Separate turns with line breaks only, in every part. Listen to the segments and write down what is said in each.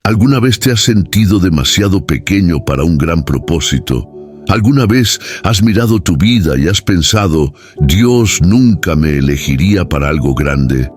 ¿Alguna vez te has sentido demasiado pequeño para un gran propósito? ¿Alguna vez has mirado tu vida y has pensado, Dios nunca me elegiría para algo grande?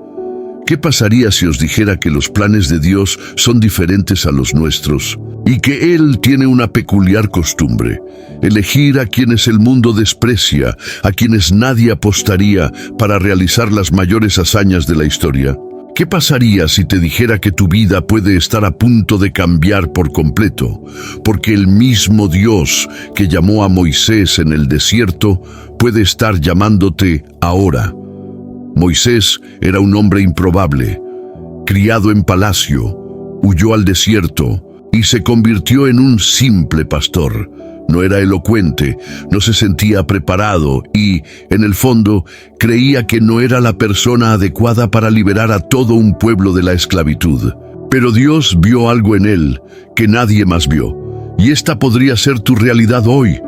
¿Qué pasaría si os dijera que los planes de Dios son diferentes a los nuestros y que Él tiene una peculiar costumbre: elegir a quienes el mundo desprecia, a quienes nadie apostaría para realizar las mayores hazañas de la historia? ¿Qué pasaría si te dijera que tu vida puede estar a punto de cambiar por completo, porque el mismo Dios que llamó a Moisés en el desierto puede estar llamándote ahora? Moisés era un hombre improbable, criado en palacio, huyó al desierto y se convirtió en un simple pastor. No era elocuente, no se sentía preparado y, en el fondo, creía que no era la persona adecuada para liberar a todo un pueblo de la esclavitud. Pero Dios vio algo en él que nadie más vio, y esta podría ser tu realidad hoy.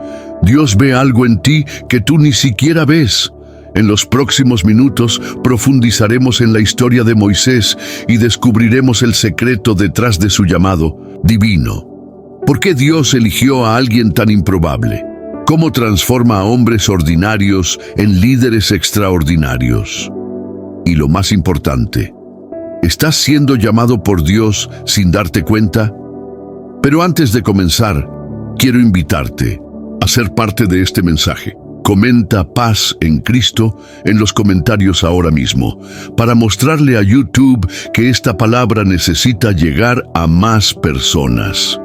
Dios ve algo en ti que tú ni siquiera ves. En los próximos minutos profundizaremos en la historia de Moisés y descubriremos el secreto detrás de su llamado divino. ¿Por qué Dios eligió a alguien tan improbable? ¿Cómo transforma a hombres ordinarios en líderes extraordinarios? Y lo más importante, ¿estás siendo llamado por Dios sin darte cuenta? Pero antes de comenzar, quiero invitarte a ser parte de este mensaje. Comenta paz en Cristo en los comentarios ahora mismo, para mostrarle a YouTube que esta palabra necesita llegar a más personas.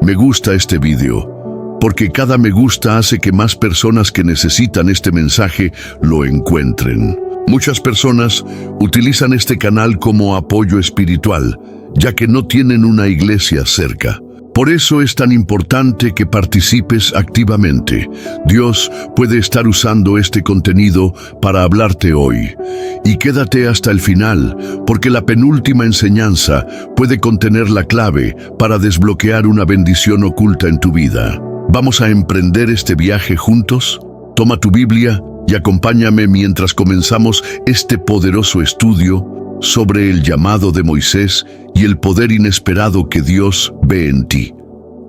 Me gusta este video, porque cada me gusta hace que más personas que necesitan este mensaje lo encuentren. Muchas personas utilizan este canal como apoyo espiritual, ya que no tienen una iglesia cerca. Por eso es tan importante que participes activamente. Dios puede estar usando este contenido para hablarte hoy. Y quédate hasta el final, porque la penúltima enseñanza puede contener la clave para desbloquear una bendición oculta en tu vida. ¿Vamos a emprender este viaje juntos? Toma tu Biblia y acompáñame mientras comenzamos este poderoso estudio sobre el llamado de Moisés y el poder inesperado que Dios ve en ti.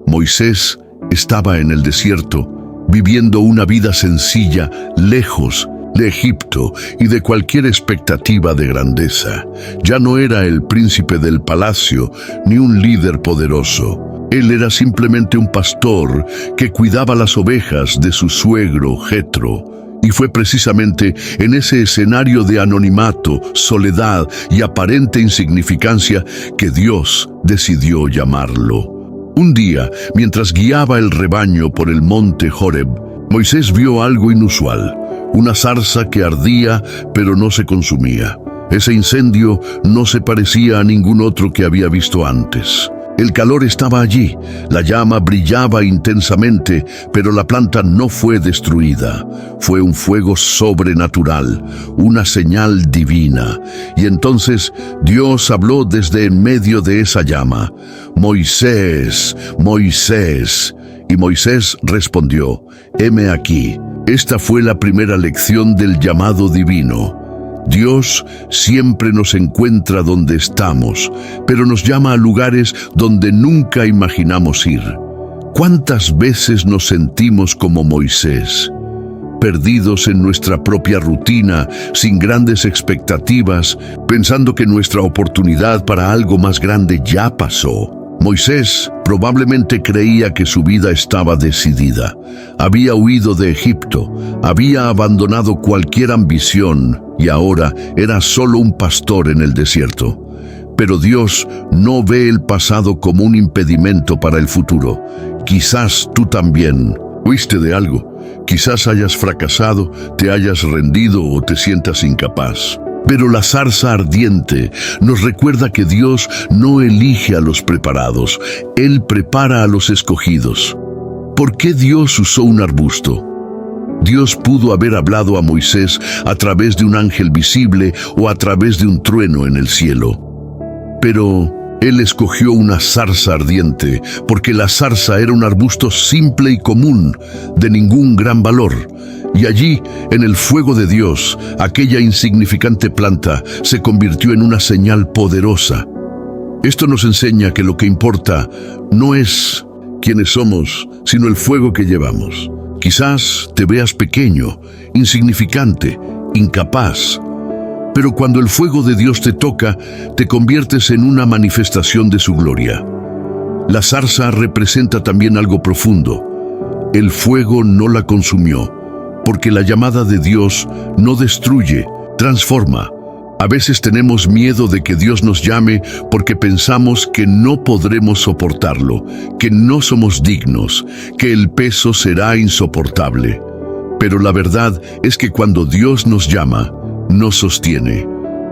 Moisés estaba en el desierto, viviendo una vida sencilla, lejos de Egipto y de cualquier expectativa de grandeza. Ya no era el príncipe del palacio, ni un líder poderoso. Él era simplemente un pastor que cuidaba las ovejas de su suegro Jetro. Y fue precisamente en ese escenario de anonimato, soledad y aparente insignificancia que Dios decidió llamarlo. Un día, mientras guiaba el rebaño por el monte Horeb, Moisés vio algo inusual: una zarza que ardía pero no se consumía. Ese incendio no se parecía a ningún otro que había visto antes. El calor estaba allí, la llama brillaba intensamente, pero la planta no fue destruida. Fue un fuego sobrenatural, una señal divina. Y entonces Dios habló desde en medio de esa llama: «Moisés, Moisés». Y Moisés respondió: «Heme aquí». Esta fue la primera lección del llamado divino. Dios siempre nos encuentra donde estamos, pero nos llama a lugares donde nunca imaginamos ir. ¿Cuántas veces nos sentimos como Moisés, perdidos en nuestra propia rutina, sin grandes expectativas, pensando que nuestra oportunidad para algo más grande ya pasó? Moisés probablemente creía que su vida estaba decidida. Había huido de Egipto, había abandonado cualquier ambición y ahora era solo un pastor en el desierto. Pero Dios no ve el pasado como un impedimento para el futuro. Quizás tú también huiste de algo. Quizás hayas fracasado, te hayas rendido o te sientas incapaz. Pero la zarza ardiente nos recuerda que Dios no elige a los preparados, Él prepara a los escogidos. ¿Por qué Dios usó un arbusto? Dios pudo haber hablado a Moisés a través de un ángel visible o a través de un trueno en el cielo. Pero Él escogió una zarza ardiente, porque la zarza era un arbusto simple y común, de ningún gran valor. Y allí, en el fuego de Dios, aquella insignificante planta se convirtió en una señal poderosa. Esto nos enseña que lo que importa no es quiénes somos, sino el fuego que llevamos. Quizás te veas pequeño, insignificante, incapaz, pero cuando el fuego de Dios te toca, te conviertes en una manifestación de su gloria. La zarza representa también algo profundo. El fuego no la consumió, porque la llamada de Dios no destruye, transforma. A veces tenemos miedo de que Dios nos llame porque pensamos que no podremos soportarlo, que no somos dignos, que el peso será insoportable. Pero la verdad es que cuando Dios nos llama, nos sostiene.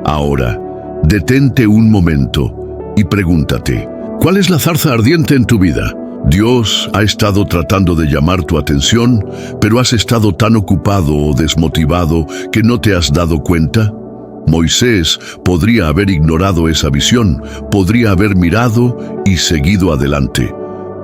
Ahora, detente un momento y pregúntate, ¿cuál es la zarza ardiente en tu vida? Dios ha estado tratando de llamar tu atención, pero has estado tan ocupado o desmotivado que no te has dado cuenta. Moisés podría haber ignorado esa visión, podría haber mirado y seguido adelante.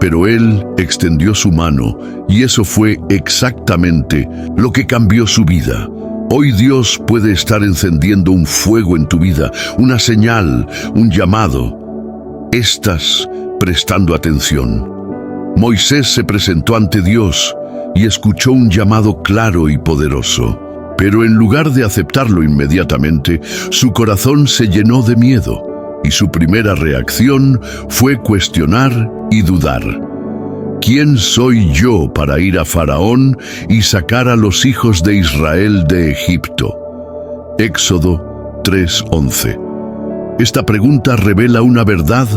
Pero él extendió su mano y eso fue exactamente lo que cambió su vida. Hoy Dios puede estar encendiendo un fuego en tu vida, una señal, un llamado. Estás prestando atención. Moisés se presentó ante Dios y escuchó un llamado claro y poderoso. Pero en lugar de aceptarlo inmediatamente, su corazón se llenó de miedo y su primera reacción fue cuestionar y dudar. ¿Quién soy yo para ir a Faraón y sacar a los hijos de Israel de Egipto? Éxodo 3:11. Esta pregunta revela una verdad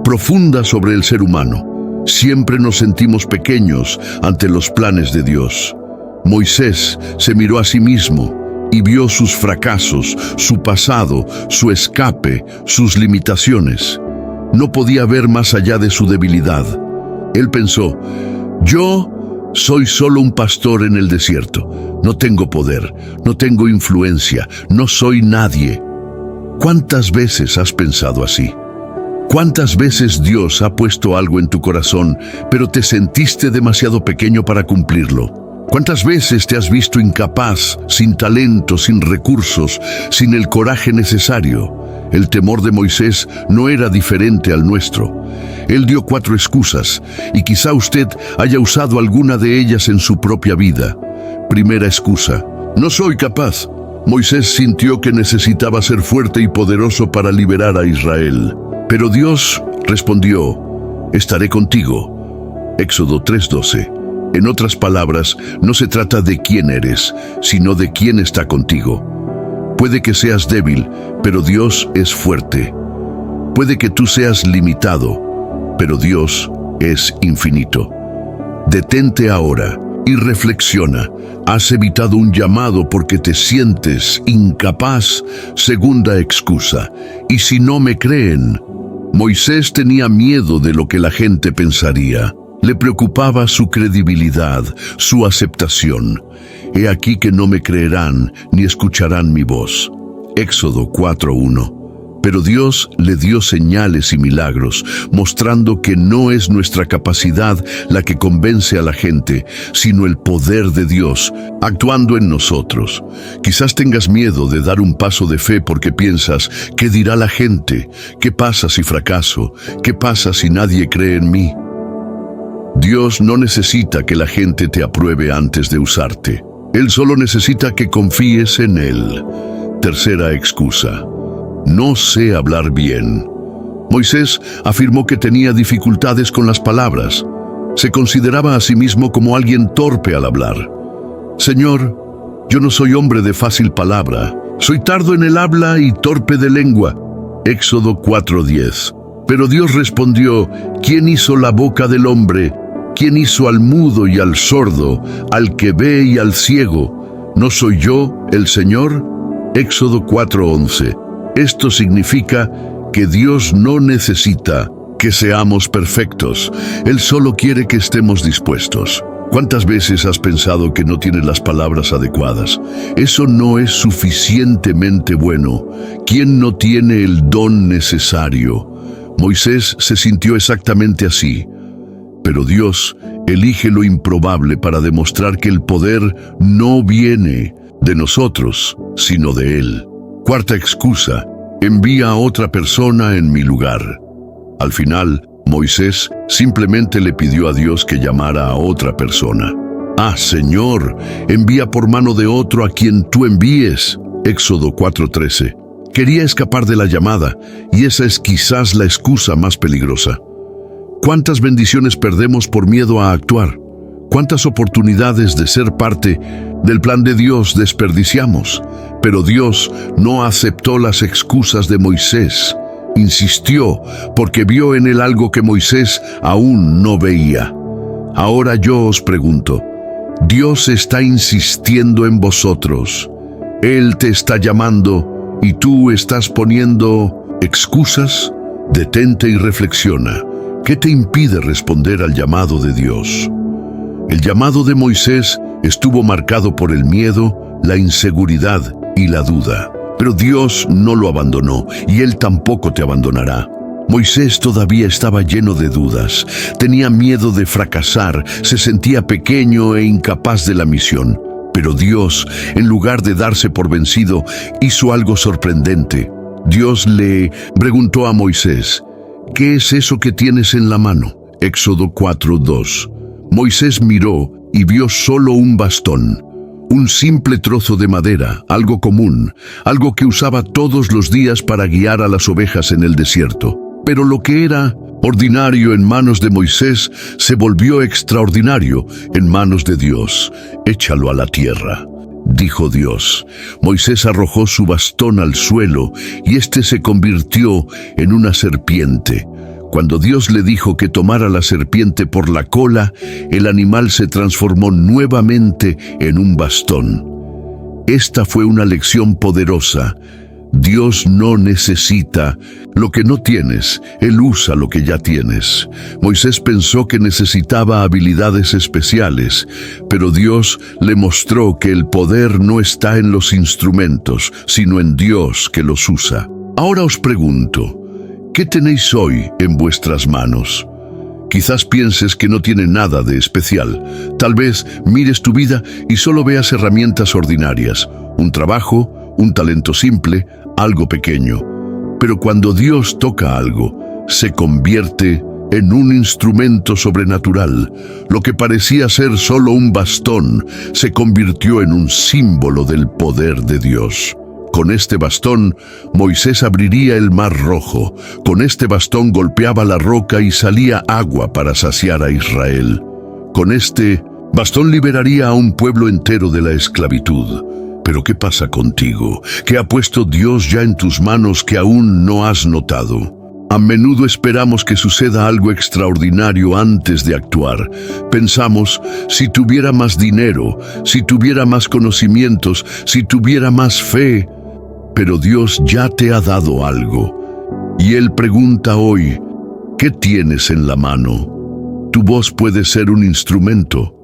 profunda sobre el ser humano. Siempre nos sentimos pequeños ante los planes de Dios. Moisés se miró a sí mismo y vio sus fracasos, su pasado, su escape, sus limitaciones. No podía ver más allá de su debilidad. Él pensó, yo soy solo un pastor en el desierto. No tengo poder, no tengo influencia, no soy nadie. ¿Cuántas veces has pensado así? ¿Cuántas veces Dios ha puesto algo en tu corazón, pero te sentiste demasiado pequeño para cumplirlo? ¿Cuántas veces te has visto incapaz, sin talento, sin recursos, sin el coraje necesario? El temor de Moisés no era diferente al nuestro. Él dio 4 excusas, y quizá usted haya usado alguna de ellas en su propia vida. Primera excusa: no soy capaz. Moisés sintió que necesitaba ser fuerte y poderoso para liberar a Israel. Pero Dios respondió, estaré contigo. Éxodo 3:12. En otras palabras, no se trata de quién eres, sino de quién está contigo. Puede que seas débil, pero Dios es fuerte. Puede que tú seas limitado, pero Dios es infinito. Detente ahora y reflexiona. ¿Has evitado un llamado porque te sientes incapaz? Segunda excusa. Y si no me creen, Moisés tenía miedo de lo que la gente pensaría. Le preocupaba su credibilidad, su aceptación. He aquí que no me creerán ni escucharán mi voz. Éxodo 4:1. Pero Dios le dio señales y milagros, mostrando que no es nuestra capacidad la que convence a la gente, sino el poder de Dios actuando en nosotros. Quizás tengas miedo de dar un paso de fe porque piensas, ¿qué dirá la gente? ¿Qué pasa si fracaso? ¿Qué pasa si nadie cree en mí? Dios no necesita que la gente te apruebe antes de usarte. Él solo necesita que confíes en Él. Tercera excusa: no sé hablar bien. Moisés afirmó que tenía dificultades con las palabras. Se consideraba a sí mismo como alguien torpe al hablar. Señor, yo no soy hombre de fácil palabra. Soy tardo en el habla y torpe de lengua. Éxodo 4:10. Pero Dios respondió, ¿quién hizo la boca del hombre? ¿Quién hizo al mudo y al sordo, al que ve y al ciego? ¿No soy yo, el Señor? Éxodo 4:11. Esto significa que Dios no necesita que seamos perfectos. Él solo quiere que estemos dispuestos. ¿Cuántas veces has pensado que no tienes las palabras adecuadas? Eso no es suficientemente bueno. ¿Quién no tiene el don necesario? Moisés se sintió exactamente así. Pero Dios elige lo improbable para demostrar que el poder no viene de nosotros, sino de Él. Cuarta excusa: envía a otra persona en mi lugar. Al final, Moisés simplemente le pidió a Dios que llamara a otra persona. «Ah, Señor, envía por mano de otro a quien tú envíes». Éxodo 4:13. Quería escapar de la llamada, y esa es quizás la excusa más peligrosa. ¿Cuántas bendiciones perdemos por miedo a actuar? ¿Cuántas oportunidades de ser parte del plan de Dios desperdiciamos? Pero Dios no aceptó las excusas de Moisés. Insistió porque vio en él algo que Moisés aún no veía. Ahora yo os pregunto, Dios está insistiendo en vosotros. Él te está llamando y tú estás poniendo excusas. Detente y reflexiona. ¿Qué te impide responder al llamado de Dios? El llamado de Moisés estuvo marcado por el miedo, la inseguridad y la duda. Pero Dios no lo abandonó y Él tampoco te abandonará. Moisés todavía estaba lleno de dudas, tenía miedo de fracasar, se sentía pequeño e incapaz de la misión. Pero Dios, en lugar de darse por vencido, hizo algo sorprendente. Dios le preguntó a Moisés, ¿qué es eso que tienes en la mano? Éxodo 4:2. Moisés miró y vio solo un bastón. Un simple trozo de madera, algo común, algo que usaba todos los días para guiar a las ovejas en el desierto. Pero lo que era ordinario en manos de Moisés se volvió extraordinario en manos de Dios. «Échalo a la tierra», dijo Dios. Moisés arrojó su bastón al suelo y éste se convirtió en una serpiente. Cuando Dios le dijo que tomara la serpiente por la cola, el animal se transformó nuevamente en un bastón. Esta fue una lección poderosa. Dios no necesita lo que no tienes, Él usa lo que ya tienes. Moisés pensó que necesitaba habilidades especiales, pero Dios le mostró que el poder no está en los instrumentos, sino en Dios que los usa. Ahora os pregunto, ¿qué tenéis hoy en vuestras manos? Quizás pienses que no tiene nada de especial. Tal vez mires tu vida y solo veas herramientas ordinarias, un trabajo, un talento simple, algo pequeño. Pero cuando Dios toca algo, se convierte en un instrumento sobrenatural. Lo que parecía ser solo un bastón se convirtió en un símbolo del poder de Dios. Con este bastón, Moisés abriría el mar rojo. Con este bastón golpeaba la roca y salía agua para saciar a Israel. Con este bastón liberaría a un pueblo entero de la esclavitud. Pero ¿qué pasa contigo? ¿Qué ha puesto Dios ya en tus manos que aún no has notado? A menudo esperamos que suceda algo extraordinario antes de actuar. Pensamos, si tuviera más dinero, si tuviera más conocimientos, si tuviera más fe. Pero Dios ya te ha dado algo. Y Él pregunta hoy, ¿qué tienes en la mano? Tu voz puede ser un instrumento.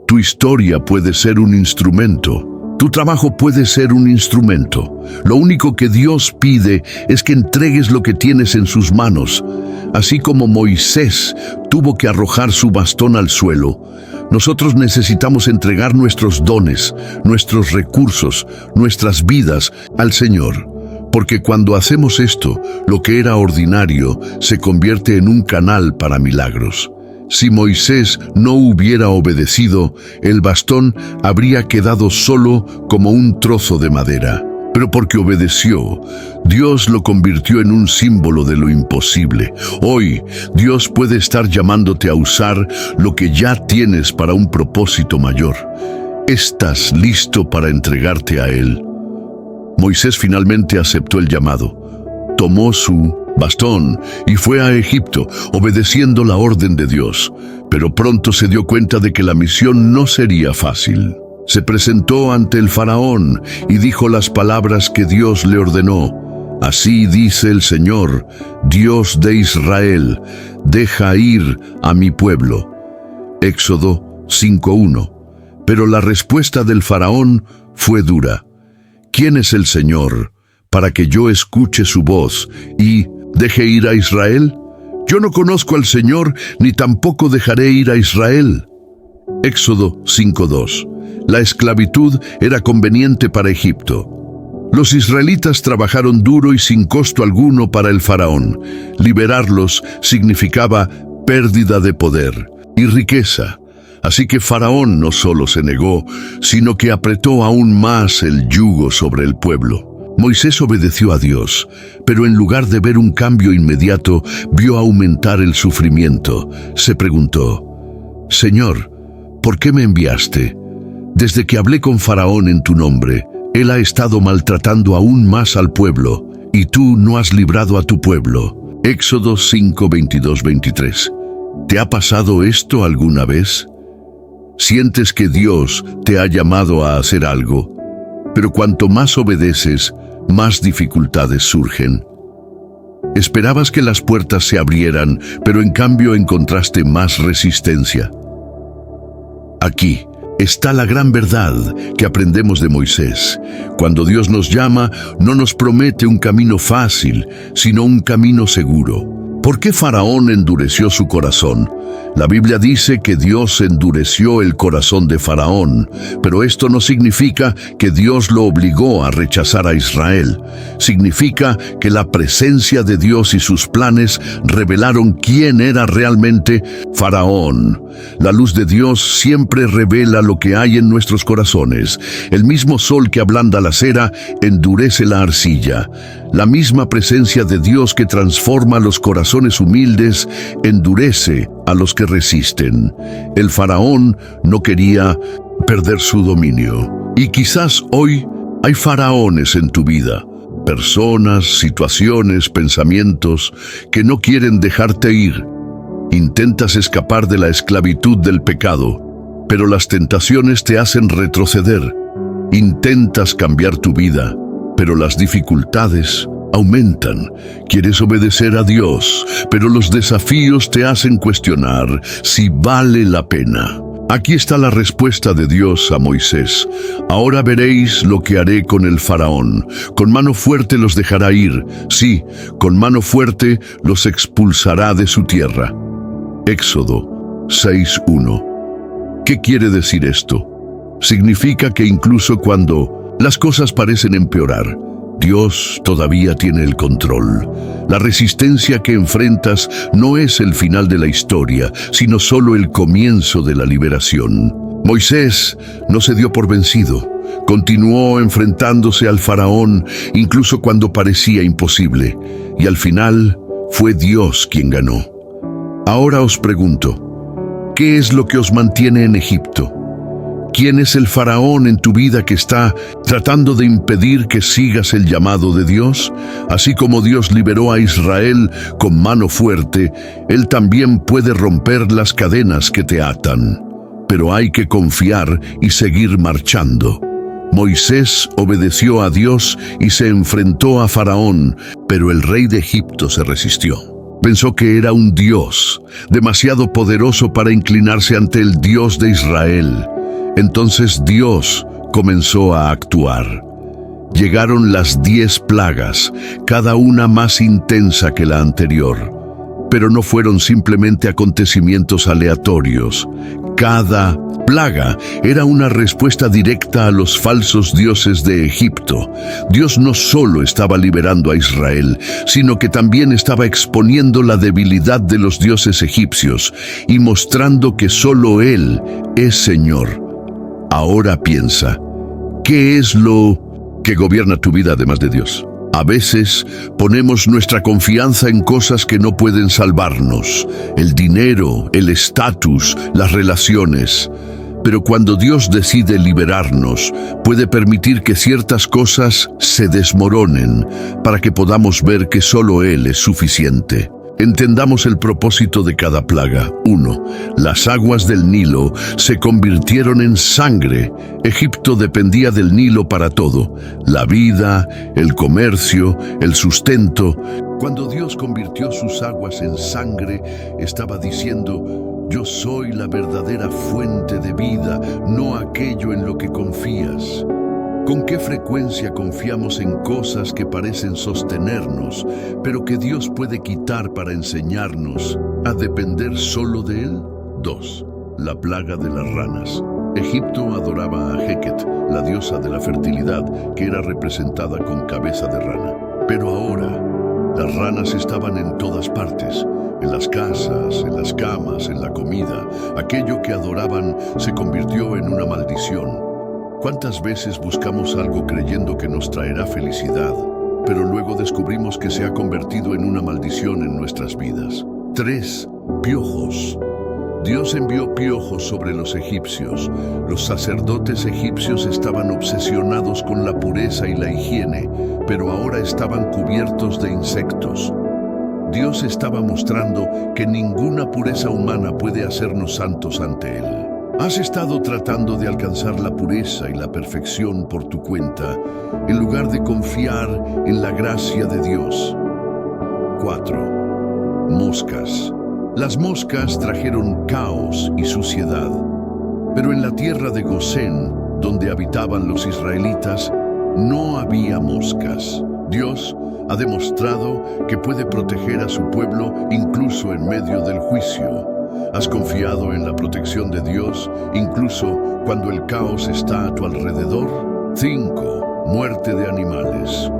Tu historia puede ser un instrumento. Tu trabajo puede ser un instrumento. Lo único que Dios pide es que entregues lo que tienes en sus manos. Así como Moisés tuvo que arrojar su bastón al suelo, nosotros necesitamos entregar nuestros dones, nuestros recursos, nuestras vidas al Señor. Porque cuando hacemos esto, lo que era ordinario se convierte en un canal para milagros. Si Moisés no hubiera obedecido, el bastón habría quedado solo como un trozo de madera. Pero porque obedeció, Dios lo convirtió en un símbolo de lo imposible. Hoy, Dios puede estar llamándote a usar lo que ya tienes para un propósito mayor. ¿Estás listo para entregarte a Él? Moisés finalmente aceptó el llamado. Tomó su bastón y fue a Egipto, obedeciendo la orden de Dios. Pero pronto se dio cuenta de que la misión no sería fácil. Se presentó ante el faraón y dijo las palabras que Dios le ordenó. Así dice el Señor, Dios de Israel, deja ir a mi pueblo. Éxodo 5:1. Pero la respuesta del faraón fue dura. ¿Quién es el Señor para que yo escuche su voz y deje ir a Israel? Yo no conozco al Señor, ni tampoco dejaré ir a Israel. Éxodo 5:2. La esclavitud era conveniente para Egipto. Los israelitas trabajaron duro y sin costo alguno para el faraón. Liberarlos significaba pérdida de poder y riqueza. Así que Faraón no solo se negó, sino que apretó aún más el yugo sobre el pueblo. Moisés obedeció a Dios, pero en lugar de ver un cambio inmediato, vio aumentar el sufrimiento. Se preguntó: Señor, ¿por qué me enviaste? Desde que hablé con Faraón en tu nombre, él ha estado maltratando aún más al pueblo, y tú no has librado a tu pueblo. Éxodo 5, 22, 23. ¿Te ha pasado esto alguna vez? Sientes que Dios te ha llamado a hacer algo, pero cuanto más obedeces, más dificultades surgen. Esperabas que las puertas se abrieran, pero en cambio encontraste más resistencia. Aquí está la gran verdad que aprendemos de Moisés. Cuando Dios nos llama, no nos promete un camino fácil, sino un camino seguro. ¿Por qué Faraón endureció su corazón? La Biblia dice que Dios endureció el corazón de Faraón, pero esto no significa que Dios lo obligó a rechazar a Israel. Significa que la presencia de Dios y sus planes revelaron quién era realmente Faraón. La luz de Dios siempre revela lo que hay en nuestros corazones. El mismo sol que ablanda la cera endurece la arcilla. La misma presencia de Dios que transforma los corazones humildes endurece a los que resisten. El faraón no quería perder su dominio. Y quizás hoy hay faraones en tu vida. Personas, situaciones, pensamientos que no quieren dejarte ir. Intentas escapar de la esclavitud del pecado, pero las tentaciones te hacen retroceder. Intentas cambiar tu vida, pero las dificultades aumentan. Quieres obedecer a Dios, pero los desafíos te hacen cuestionar si vale la pena. Aquí está la respuesta de Dios a Moisés. Ahora veréis lo que haré con el faraón. Con mano fuerte los dejará ir. Sí, con mano fuerte los expulsará de su tierra. Éxodo 6:1. ¿Qué quiere decir esto? Significa que incluso cuando las cosas parecen empeorar, Dios todavía tiene el control. La resistencia que enfrentas no es el final de la historia, sino solo el comienzo de la liberación. Moisés no se dio por vencido. Continuó enfrentándose al faraón, incluso cuando parecía imposible. Y al final, fue Dios quien ganó. Ahora os pregunto, ¿qué es lo que os mantiene en Egipto? ¿Quién es el faraón en tu vida que está tratando de impedir que sigas el llamado de Dios? Así como Dios liberó a Israel con mano fuerte, Él también puede romper las cadenas que te atan. Pero hay que confiar y seguir marchando. Moisés obedeció a Dios y se enfrentó a Faraón, pero el rey de Egipto se resistió. Pensó que era un Dios, demasiado poderoso para inclinarse ante el Dios de Israel. Entonces Dios comenzó a actuar. Llegaron las 10 plagas, cada una más intensa que la anterior. Pero no fueron simplemente acontecimientos aleatorios. Cada plaga era una respuesta directa a los falsos dioses de Egipto. Dios no solo estaba liberando a Israel, sino que también estaba exponiendo la debilidad de los dioses egipcios y mostrando que solo Él es Señor. Ahora piensa, ¿qué es lo que gobierna tu vida además de Dios? A veces ponemos nuestra confianza en cosas que no pueden salvarnos, el dinero, el estatus, las relaciones. Pero cuando Dios decide liberarnos, puede permitir que ciertas cosas se desmoronen para que podamos ver que solo Él es suficiente. Entendamos el propósito de cada plaga. 1. Las aguas del Nilo se convirtieron en sangre. Egipto dependía del Nilo para todo: la vida, el comercio, el sustento. Cuando Dios convirtió sus aguas en sangre, estaba diciendo: yo soy la verdadera fuente de vida, no aquello en lo que confías. ¿Con qué frecuencia confiamos en cosas que parecen sostenernos, pero que Dios puede quitar para enseñarnos a depender solo de Él? 2. La plaga de las ranas. Egipto adoraba a Heket, la diosa de la fertilidad, que era representada con cabeza de rana. Pero ahora, las ranas estaban en todas partes, en las casas, en las camas, en la comida. Aquello que adoraban se convirtió en una maldición. ¿Cuántas veces buscamos algo creyendo que nos traerá felicidad, pero luego descubrimos que se ha convertido en una maldición en nuestras vidas? 3. Piojos. Dios envió piojos sobre los egipcios. Los sacerdotes egipcios estaban obsesionados con la pureza y la higiene, pero ahora estaban cubiertos de insectos. Dios estaba mostrando que ninguna pureza humana puede hacernos santos ante Él. ¿Has estado tratando de alcanzar la pureza y la perfección por tu cuenta, en lugar de confiar en la gracia de Dios? 4. Moscas. Las moscas trajeron caos y suciedad, pero en la tierra de Gosén, donde habitaban los israelitas, no había moscas. Dios ha demostrado que puede proteger a su pueblo incluso en medio del juicio. ¿Has confiado en la protección de Dios incluso cuando el caos está a tu alrededor? 5. Muerte de animales.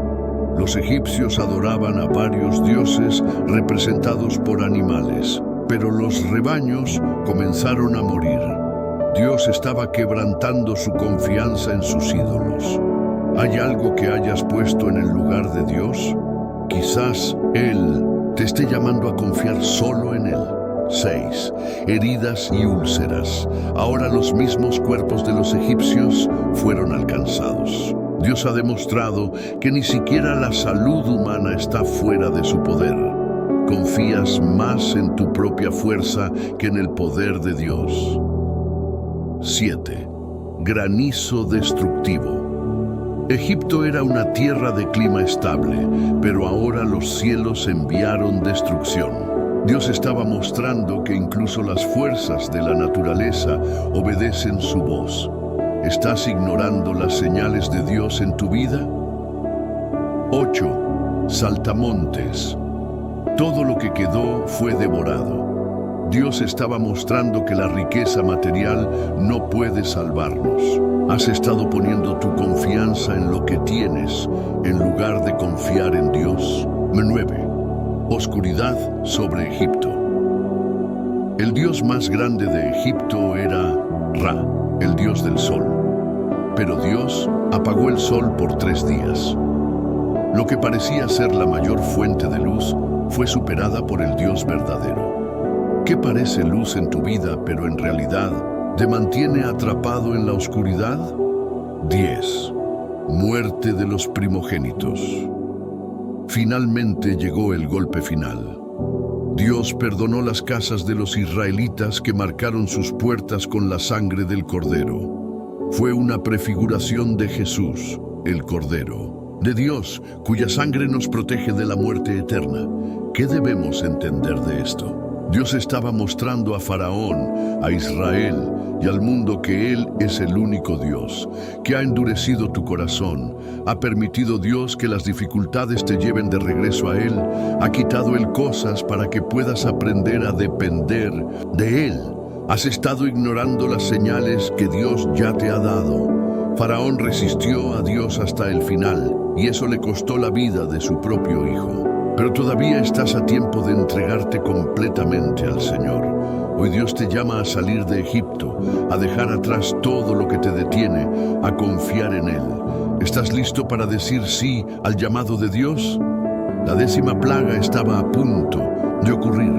Los egipcios adoraban a varios dioses representados por animales, pero los rebaños comenzaron a morir. Dios estaba quebrantando su confianza en sus ídolos. ¿Hay algo que hayas puesto en el lugar de Dios? Quizás Él te esté llamando a confiar solo en Él. 6. Heridas y úlceras. Ahora los mismos cuerpos de los egipcios fueron alcanzados. Dios ha demostrado que ni siquiera la salud humana está fuera de su poder. Confías más en tu propia fuerza que en el poder de Dios. 7. Granizo destructivo. Egipto era una tierra de clima estable, pero ahora los cielos enviaron destrucción. Dios estaba mostrando que incluso las fuerzas de la naturaleza obedecen su voz. ¿Estás ignorando las señales de Dios en tu vida? 8. Saltamontes. Todo lo que quedó fue devorado. Dios estaba mostrando que la riqueza material no puede salvarnos. ¿Has estado poniendo tu confianza en lo que tienes en lugar de confiar en Dios? 9. Oscuridad sobre Egipto. El dios más grande de Egipto era Ra, el dios del sol. Pero Dios apagó el sol por 3 días. Lo que parecía ser la mayor fuente de luz fue superada por el Dios verdadero. ¿Qué parece luz en tu vida, pero en realidad te mantiene atrapado en la oscuridad? 10. Muerte de los primogénitos. Finalmente llegó el golpe final. Dios perdonó las casas de los israelitas que marcaron sus puertas con la sangre del Cordero. Fue una prefiguración de Jesús, el Cordero, de Dios, cuya sangre nos protege de la muerte eterna. ¿Qué debemos entender de esto? Dios estaba mostrando a Faraón, a Israel y al mundo que Él es el único Dios, que ha endurecido tu corazón, ha permitido Dios que las dificultades te lleven de regreso a Él, ha quitado Él cosas para que puedas aprender a depender de Él. Has estado ignorando las señales que Dios ya te ha dado. Faraón resistió a Dios hasta el final, y eso le costó la vida de su propio hijo. Pero todavía estás a tiempo de entregarte completamente al Señor. Hoy Dios te llama a salir de Egipto, a dejar atrás todo lo que te detiene, a confiar en Él. ¿Estás listo para decir sí al llamado de Dios? La 10ª plaga estaba a punto de ocurrir.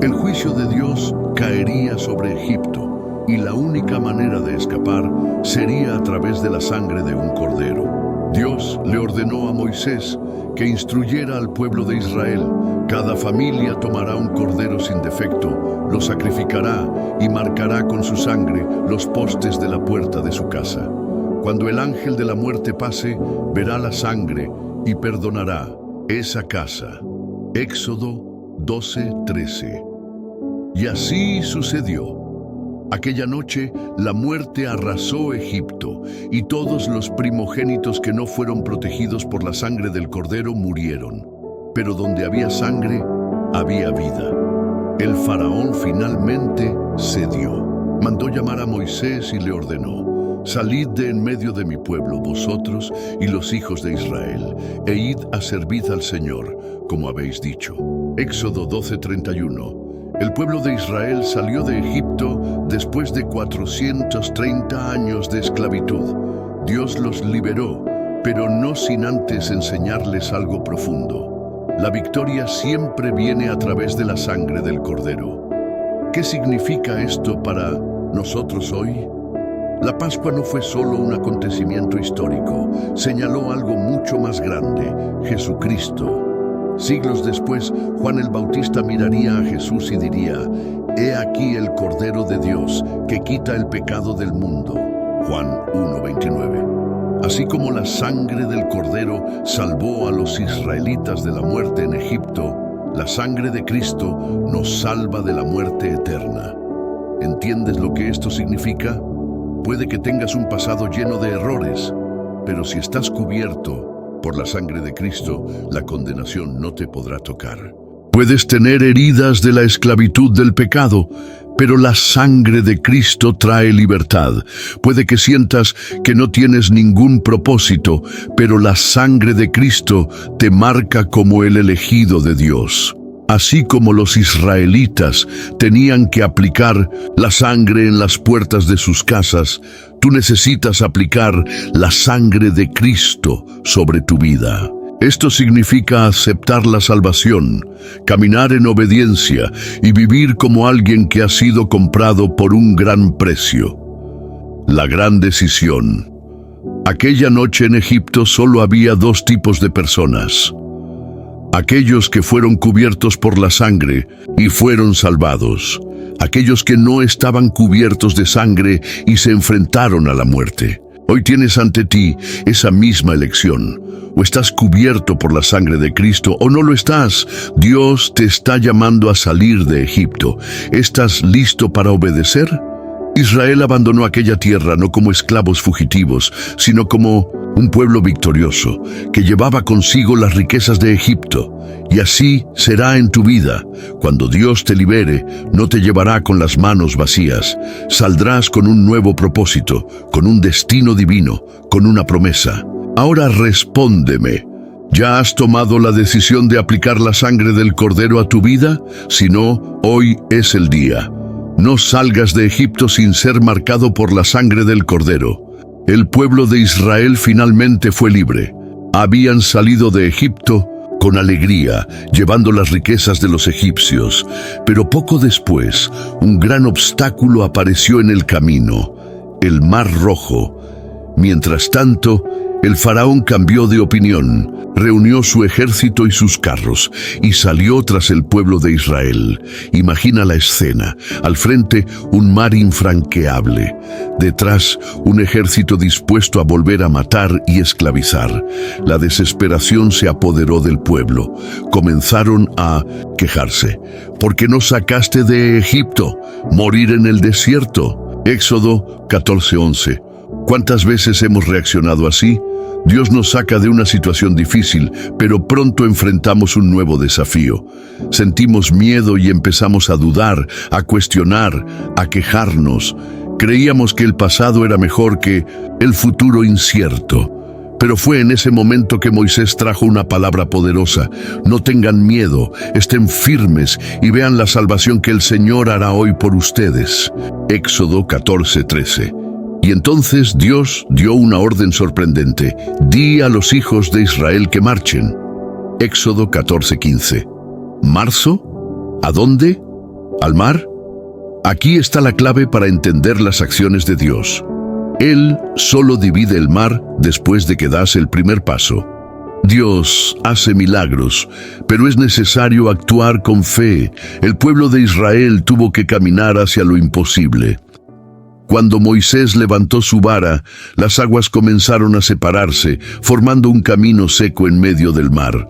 El juicio de Dios caería sobre Egipto, y la única manera de escapar sería a través de la sangre de un cordero. Dios le ordenó a Moisés que instruyera al pueblo de Israel. Cada familia tomará un cordero sin defecto, lo sacrificará y marcará con su sangre los postes de la puerta de su casa. Cuando el ángel de la muerte pase, verá la sangre y perdonará esa casa. Éxodo 12:13. Y así sucedió. Aquella noche la muerte arrasó Egipto, y todos los primogénitos que no fueron protegidos por la sangre del Cordero murieron. Pero donde había sangre, había vida. El faraón finalmente cedió. Mandó llamar a Moisés y le ordenó: salid de en medio de mi pueblo, vosotros y los hijos de Israel, e id a servir al Señor, como habéis dicho. Éxodo 12:31. El pueblo de Israel salió de Egipto después de 430 años de esclavitud. Dios los liberó, pero no sin antes enseñarles algo profundo. La victoria siempre viene a través de la sangre del Cordero. ¿Qué significa esto para nosotros hoy? La Pascua no fue solo un acontecimiento histórico, señaló algo mucho más grande: Jesucristo. Siglos después, Juan el Bautista miraría a Jesús y diría: «He aquí el Cordero de Dios, que quita el pecado del mundo». Juan 1:29. Así como la sangre del Cordero salvó a los israelitas de la muerte en Egipto, la sangre de Cristo nos salva de la muerte eterna. ¿Entiendes lo que esto significa? Puede que tengas un pasado lleno de errores, pero si estás cubierto por la sangre de Cristo, la condenación no te podrá tocar. Puedes tener heridas de la esclavitud del pecado, pero la sangre de Cristo trae libertad. Puede que sientas que no tienes ningún propósito, pero la sangre de Cristo te marca como el elegido de Dios. Así como los israelitas tenían que aplicar la sangre en las puertas de sus casas, tú necesitas aplicar la sangre de Cristo sobre tu vida. Esto significa aceptar la salvación, caminar en obediencia y vivir como alguien que ha sido comprado por un gran precio. La gran decisión. Aquella noche en Egipto solo había dos tipos de personas: aquellos que fueron cubiertos por la sangre y fueron salvados, aquellos que no estaban cubiertos de sangre y se enfrentaron a la muerte. Hoy tienes ante ti esa misma elección. O estás cubierto por la sangre de Cristo o no lo estás. Dios te está llamando a salir de Egipto. ¿Estás listo para obedecer? Israel abandonó aquella tierra no como esclavos fugitivos, sino como un pueblo victorioso, que llevaba consigo las riquezas de Egipto. Y así será en tu vida. Cuando Dios te libere, no te llevará con las manos vacías. Saldrás con un nuevo propósito, con un destino divino, con una promesa. Ahora respóndeme. ¿Ya has tomado la decisión de aplicar la sangre del Cordero a tu vida? Si no, hoy es el día. No salgas de Egipto sin ser marcado por la sangre del Cordero. El pueblo de Israel finalmente fue libre. Habían salido de Egipto con alegría, llevando las riquezas de los egipcios. Pero poco después, un gran obstáculo apareció en el camino: el Mar Rojo. Mientras tanto, el faraón cambió de opinión, reunió su ejército y sus carros y salió tras el pueblo de Israel. Imagina la escena: al frente un mar infranqueable, detrás un ejército dispuesto a volver a matar y esclavizar. La desesperación se apoderó del pueblo. Comenzaron a quejarse: ¿por qué nos sacaste de Egipto? ¿Morir en el desierto? Éxodo 14:11. ¿Cuántas veces hemos reaccionado así? Dios nos saca de una situación difícil, pero pronto enfrentamos un nuevo desafío. Sentimos miedo y empezamos a dudar, a cuestionar, a quejarnos. Creíamos que el pasado era mejor que el futuro incierto. Pero fue en ese momento que Moisés trajo una palabra poderosa: no tengan miedo, estén firmes y vean la salvación que el Señor hará hoy por ustedes. Éxodo 14:13. Y entonces Dios dio una orden sorprendente: di a los hijos de Israel que marchen. Éxodo 14:15. ¿Marzo? ¿A dónde? ¿Al mar? Aquí está la clave para entender las acciones de Dios. Él solo divide el mar después de que das el primer paso. Dios hace milagros, pero es necesario actuar con fe. El pueblo de Israel tuvo que caminar hacia lo imposible. Cuando Moisés levantó su vara, las aguas comenzaron a separarse, formando un camino seco en medio del mar.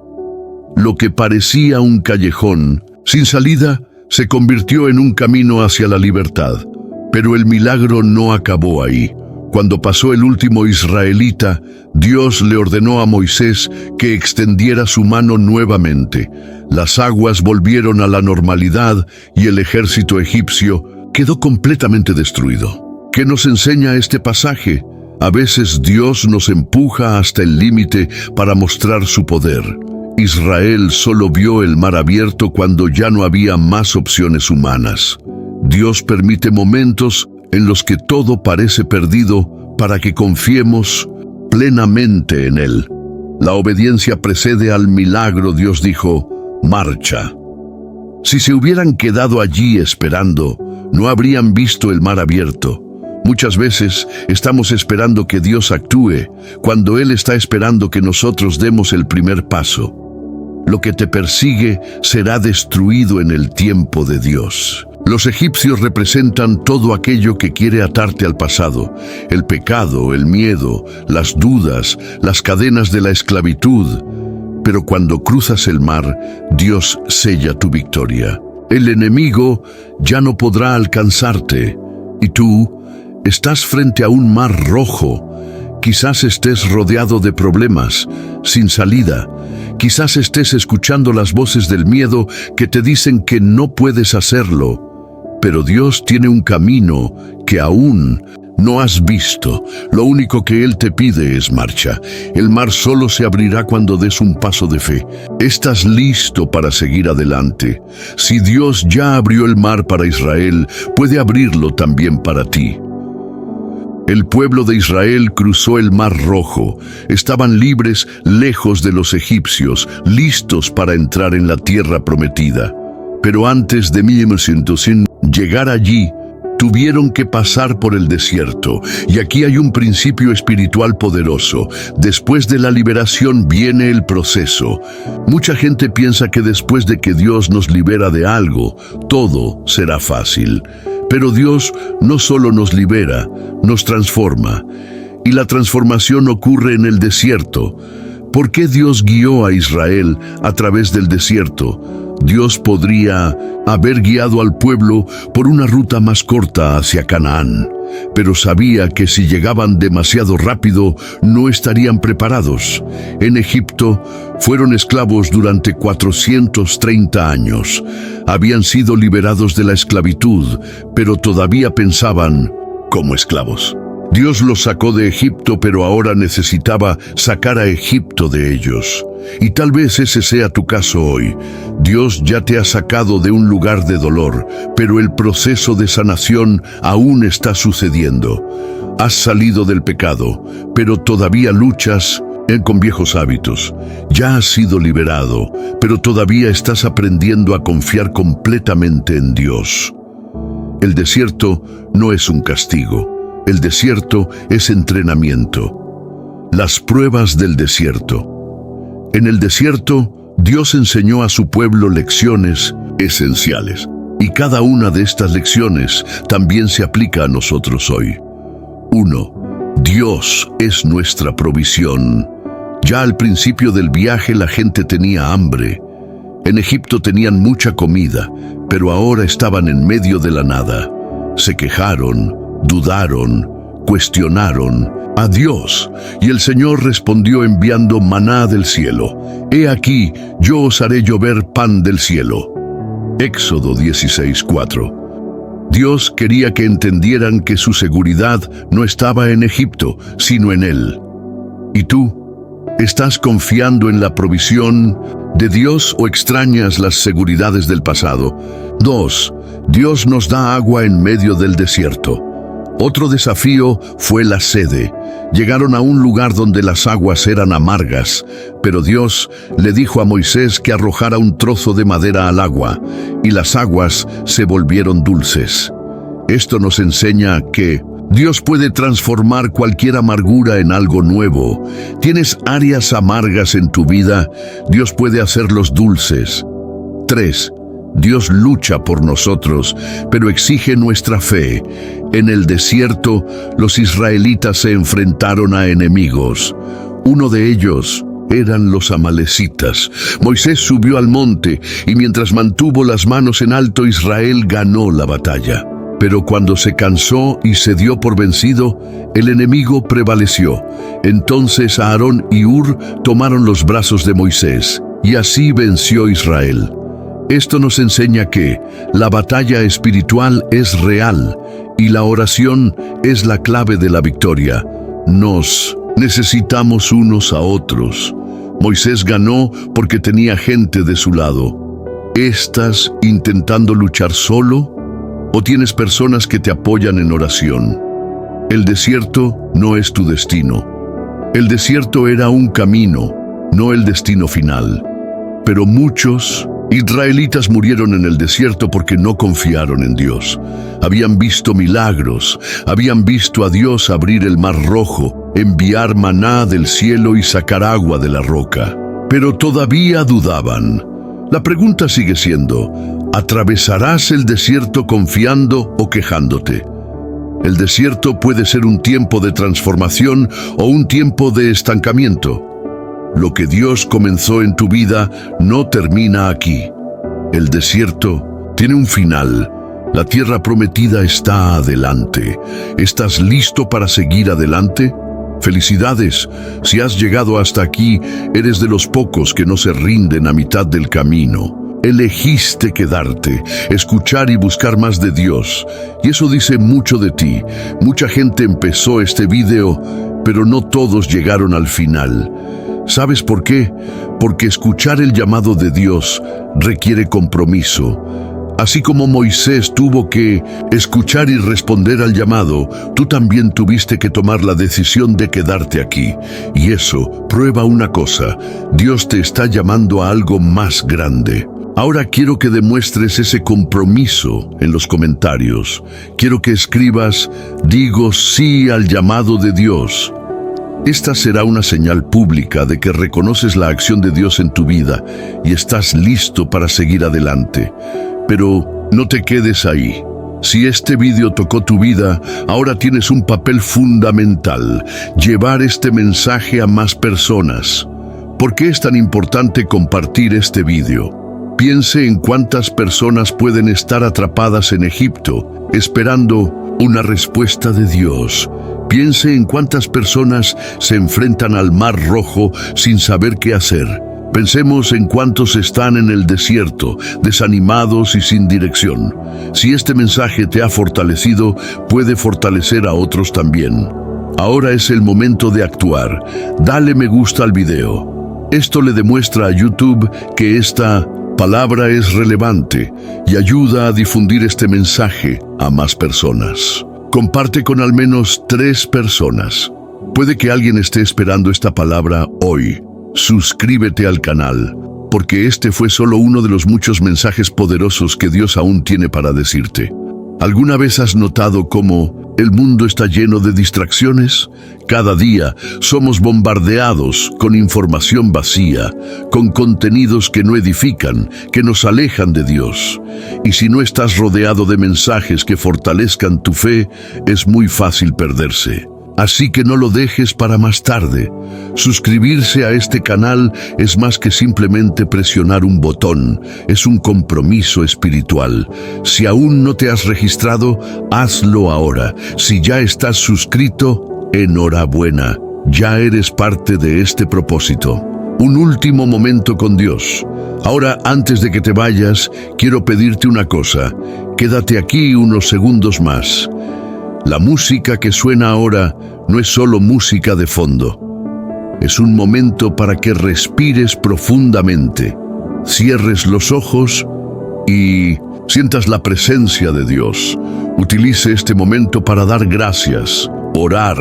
Lo que parecía un callejón sin salida se convirtió en un camino hacia la libertad. Pero el milagro no acabó ahí. Cuando pasó el último israelita, Dios le ordenó a Moisés que extendiera su mano nuevamente. Las aguas volvieron a la normalidad y el ejército egipcio quedó completamente destruido. ¿Qué nos enseña este pasaje? A veces Dios nos empuja hasta el límite para mostrar su poder. Israel solo vio el mar abierto cuando ya no había más opciones humanas. Dios permite momentos en los que todo parece perdido para que confiemos plenamente en Él. La obediencia precede al milagro. Dios dijo, marcha. Si se hubieran quedado allí esperando, no habrían visto el mar abierto. Muchas veces estamos esperando que Dios actúe, cuando Él está esperando que nosotros demos el primer paso. Lo que te persigue será destruido en el tiempo de Dios. Los egipcios representan todo aquello que quiere atarte al pasado: el pecado, el miedo, las dudas, las cadenas de la esclavitud. Pero cuando cruzas el mar, Dios sella tu victoria. El enemigo ya no podrá alcanzarte, y tú estás frente a un mar rojo. Quizás estés rodeado de problemas, sin salida. Quizás estés escuchando las voces del miedo que te dicen que no puedes hacerlo. Pero Dios tiene un camino que aún no has visto. Lo único que Él te pide es marcha. El mar solo se abrirá cuando des un paso de fe. ¿Estás listo para seguir adelante? Si Dios ya abrió el mar para Israel, puede abrirlo también para ti. El pueblo de Israel cruzó el Mar Rojo. Estaban libres, lejos de los egipcios, listos para entrar en la tierra prometida. Pero antes de llegar allí, tuvieron que pasar por el desierto. Y aquí hay un principio espiritual poderoso. Después de la liberación viene el proceso. Mucha gente piensa que después de que Dios nos libera de algo, todo será fácil. Pero Dios no solo nos libera, nos transforma. Y la transformación ocurre en el desierto. ¿Por qué Dios guió a Israel a través del desierto? Dios podría haber guiado al pueblo por una ruta más corta hacia Canaán, pero sabía que si llegaban demasiado rápido, no estarían preparados. En Egipto fueron esclavos durante 430 años. Habían sido liberados de la esclavitud, pero todavía pensaban como esclavos. Dios los sacó de Egipto, pero ahora necesitaba sacar a Egipto de ellos. Y tal vez ese sea tu caso hoy. Dios ya te ha sacado de un lugar de dolor, pero el proceso de sanación aún está sucediendo. Has salido del pecado, pero todavía luchas con viejos hábitos. Ya has sido liberado, pero todavía estás aprendiendo a confiar completamente en Dios. El desierto no es un castigo. El desierto es entrenamiento. Las pruebas del desierto. En el desierto, Dios enseñó a su pueblo lecciones esenciales. Y cada una de estas lecciones también se aplica a nosotros hoy. 1. Dios es nuestra provisión. Ya al principio del viaje la gente tenía hambre. En Egipto tenían mucha comida, pero ahora estaban en medio de la nada. Se quejaron, dudaron, cuestionaron a Dios, y el Señor respondió enviando maná del cielo. He aquí, yo os haré llover pan del cielo. Éxodo 16:4. Dios quería que entendieran que su seguridad no estaba en Egipto, sino en Él. ¿Y tú? ¿Estás confiando en la provisión de Dios o extrañas las seguridades del pasado? 2. Dios nos da agua en medio del desierto. Otro desafío fue la sed. Llegaron a un lugar donde las aguas eran amargas, pero Dios le dijo a Moisés que arrojara un trozo de madera al agua, y las aguas se volvieron dulces. Esto nos enseña que Dios puede transformar cualquier amargura en algo nuevo. ¿Tienes áreas amargas en tu vida? Dios puede hacerlos dulces. 3. Dios lucha por nosotros, pero exige nuestra fe. En el desierto, los israelitas se enfrentaron a enemigos. Uno de ellos eran los amalecitas. Moisés subió al monte, y mientras mantuvo las manos en alto, Israel ganó la batalla. Pero cuando se cansó y se dio por vencido, el enemigo prevaleció. Entonces Aarón y Hur tomaron los brazos de Moisés, y así venció Israel. Esto nos enseña que la batalla espiritual es real y la oración es la clave de la victoria. Nos necesitamos unos a otros. Moisés ganó porque tenía gente de su lado. ¿Estás intentando luchar solo o tienes personas que te apoyan en oración? El desierto no es tu destino. El desierto era un camino, no el destino final. Pero muchos israelitas murieron en el desierto porque no confiaron en Dios. Habían visto milagros, habían visto a Dios abrir el mar rojo, enviar maná del cielo y sacar agua de la roca. Pero todavía dudaban. La pregunta sigue siendo, ¿atravesarás el desierto confiando o quejándote? El desierto puede ser un tiempo de transformación o un tiempo de estancamiento. Lo que Dios comenzó en tu vida no termina aquí. El desierto tiene un final. La tierra prometida está adelante. ¿Estás listo para seguir adelante? Felicidades. Si has llegado hasta aquí, eres de los pocos que no se rinden a mitad del camino. Elegiste quedarte, escuchar y buscar más de Dios. Y eso dice mucho de ti. Mucha gente empezó este video, pero no todos llegaron al final. ¿Sabes por qué? Porque escuchar el llamado de Dios requiere compromiso. Así como Moisés tuvo que escuchar y responder al llamado, tú también tuviste que tomar la decisión de quedarte aquí. Y eso prueba una cosa: Dios te está llamando a algo más grande. Ahora quiero que demuestres ese compromiso en los comentarios. Quiero que escribas, digo sí al llamado de Dios. Esta será una señal pública de que reconoces la acción de Dios en tu vida y estás listo para seguir adelante. Pero no te quedes ahí. Si este vídeo tocó tu vida, ahora tienes un papel fundamental: llevar este mensaje a más personas. ¿Por qué es tan importante compartir este vídeo? Piense en cuántas personas pueden estar atrapadas en Egipto, esperando una respuesta de Dios. Piense en cuántas personas se enfrentan al Mar Rojo sin saber qué hacer. Pensemos en cuántos están en el desierto, desanimados y sin dirección. Si este mensaje te ha fortalecido, puede fortalecer a otros también. Ahora es el momento de actuar. Dale me gusta al video. Esto le demuestra a YouTube que esta palabra es relevante y ayuda a difundir este mensaje a más personas. Comparte con al menos 3 personas. Puede que alguien esté esperando esta palabra hoy. Suscríbete al canal, porque este fue solo uno de los muchos mensajes poderosos que Dios aún tiene para decirte. ¿Alguna vez has notado cómo el mundo está lleno de distracciones? Cada día somos bombardeados con información vacía, con contenidos que no edifican, que nos alejan de Dios. Y si no estás rodeado de mensajes que fortalezcan tu fe, es muy fácil perderse. Así que no lo dejes para más tarde. Suscribirse a este canal es más que simplemente presionar un botón, es un compromiso espiritual. Si aún no te has registrado, hazlo ahora. Si ya estás suscrito, enhorabuena, ya eres parte de este propósito. Un último momento con Dios. Ahora, antes de que te vayas, quiero pedirte una cosa. Quédate aquí unos segundos más. La música que suena ahora no es solo música de fondo. Es un momento para que respires profundamente, cierres los ojos y sientas la presencia de Dios. Utilice este momento para dar gracias, orar,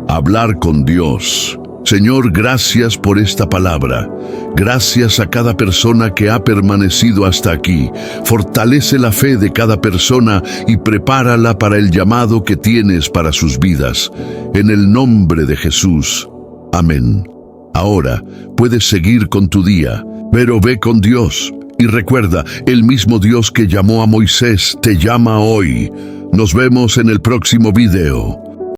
hablar con Dios. Señor, gracias por esta palabra. Gracias a cada persona que ha permanecido hasta aquí. Fortalece la fe de cada persona y prepárala para el llamado que tienes para sus vidas. En el nombre de Jesús. Amén. Ahora puedes seguir con tu día, pero ve con Dios. Y recuerda, el mismo Dios que llamó a Moisés te llama hoy. Nos vemos en el próximo video.